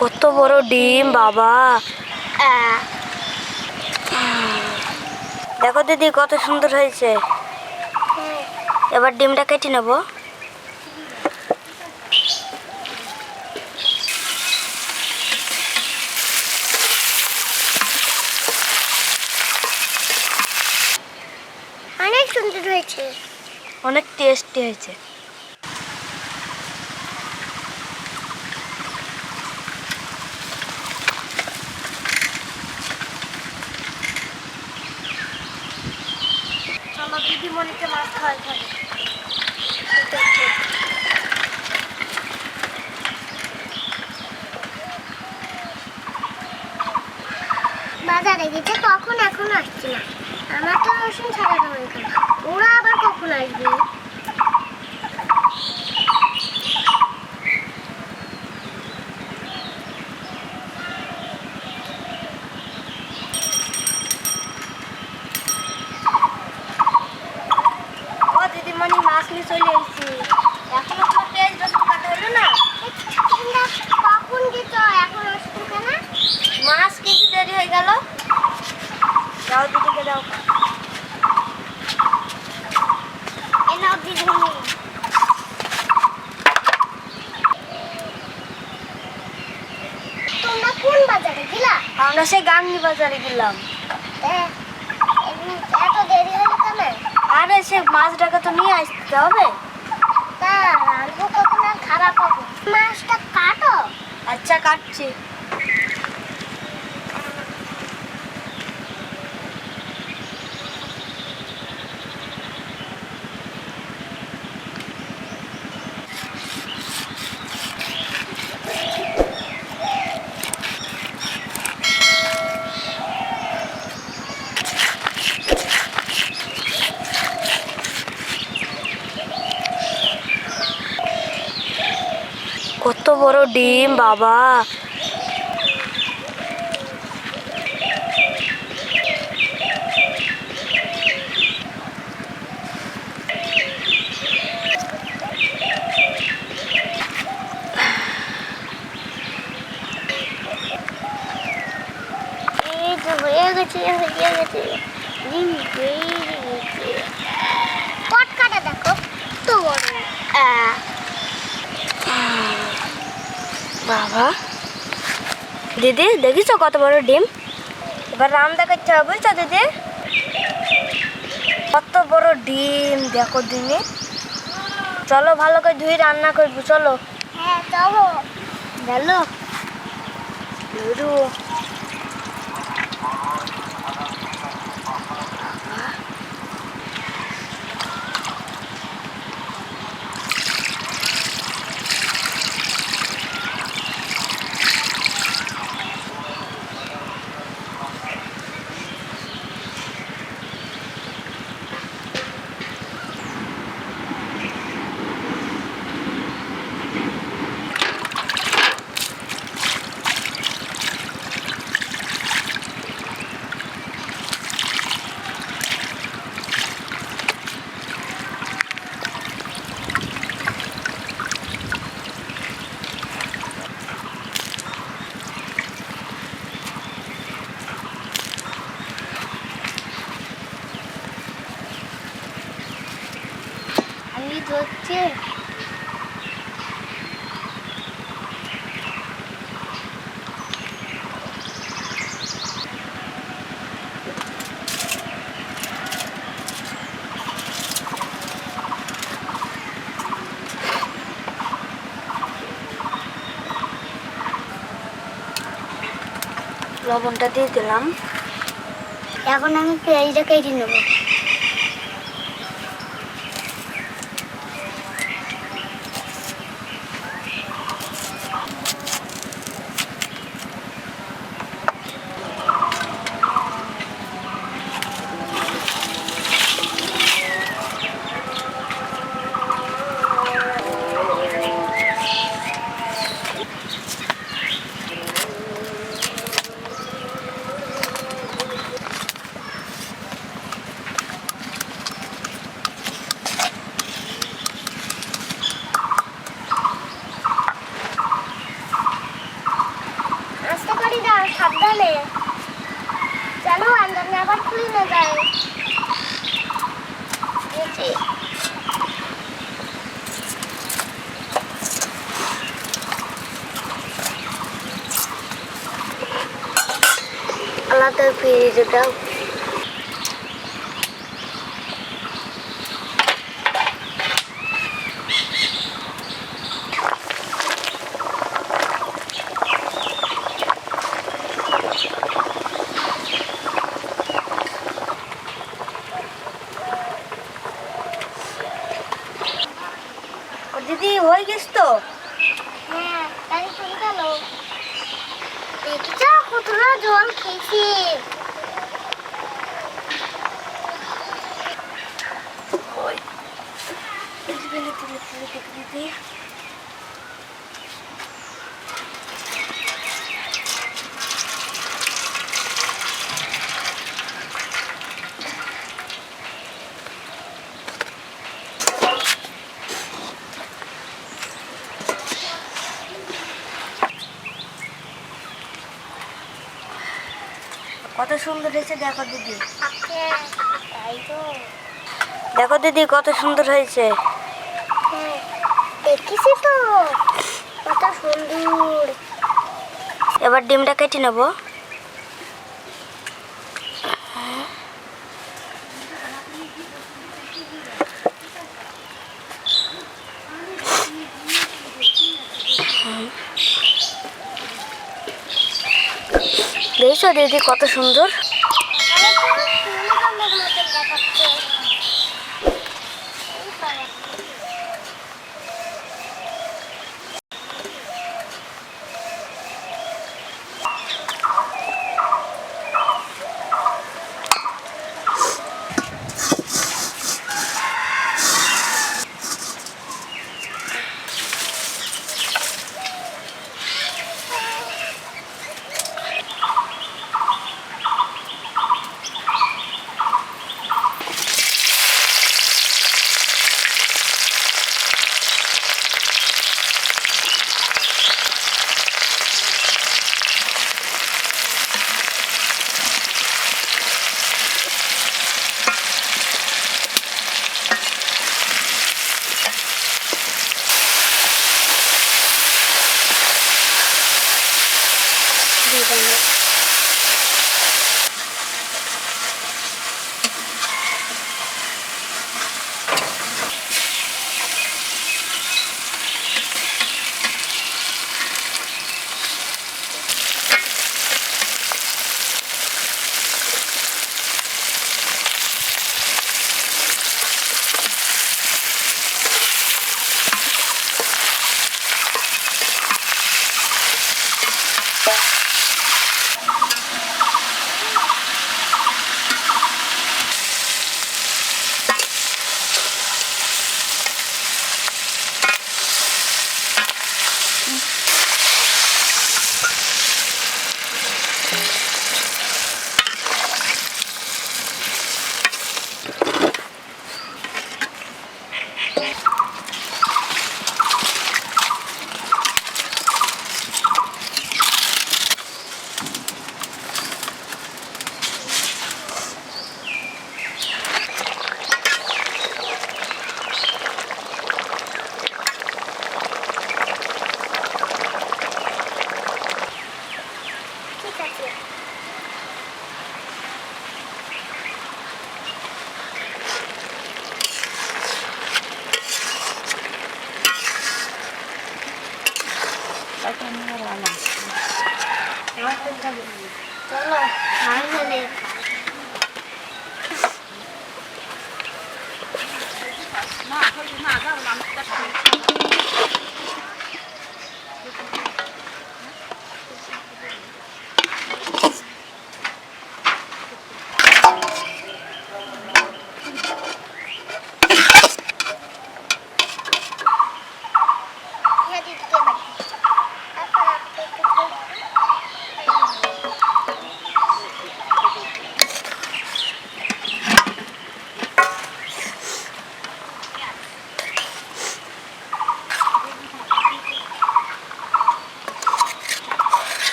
কত বড় ডিম বাবা! দেখো দিদি কত সুন্দর হয়েছে। এবার ডিমটা কেটে নেব। অনেক সুন্দর হয়েছে, অনেক টেস্টি হয়েছে। চলো দিদিমণিকে মাছ খাওয়াই হবে। বাজারে গেছে কখন, এখন আসছে না। আমার তো রসুন ছাড়ানো হয়ে গেল, ওরা আবার কখন আসবে? ও দিদিমণি মাছ নিয়ে চলে এসেছি। এখনো তোমার পেঁয়াজ রসুন কাটা হলো না? কখন গেছ, এখন আসছো কেন? মাছ কিছু দেরি হয়ে গেল। যাও দিদিকে দাও। এ নাও দিদিমণি। তোমরা কোন বাজারে গেলা? আমরা সেই গাংনি বাজারে গেলাম। এত দেরি হলো কেন? আরে সে মাছটাকে তো নিয়ে আসতে হবে। তা রান্না কখন আর খারাপ হবে? মাছটা কাটো। আচ্ছা কাটছি। কত বড় ডিম বাবা! এই তো হয়ে গেছে, হয়ে গেছে। ডিম হয়ে গেছে। পটকাটা দেখো তো বড়। বাবা দিদি দেখিছো কত বড় ডিম? এবার রান্না করতে হবে বুঝছো দিদি? কত বড় ডিম দেখো দিদি। চলো ভালো করে ধুয়ে রান্না করবো, চলো। হ্যাঁ চলো। গেলো আমি ধরছি। লবণটা দিয়ে দিলাম। এখন আমি পেঁয়াজটা কেটে নেবো। তোর ফ্রিজে দাও। দিদি হয়ে গেছ তো? হ্যাঁ, তাই শুনে গেল। দেখেছ কতটা জল খেয়েছি। কত সুন্দর হয়েছে দেখো দিদি। তাই তো। দেখো দিদি কত সুন্দর হয়েছে। হ্যাঁ, দেখেছি তো কত সুন্দর। এবার ডিমটা কেটে নেবো। দেখছো দিদি কত সুন্দর। চলো ফাইনালি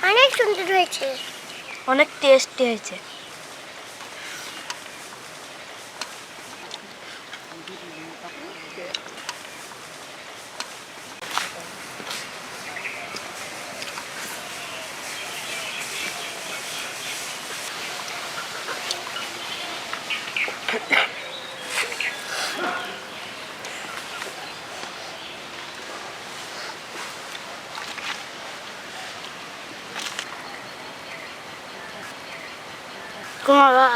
অনেক সুন্দর হয়েছে, অনেক টেস্টি হয়েছে। কুমারা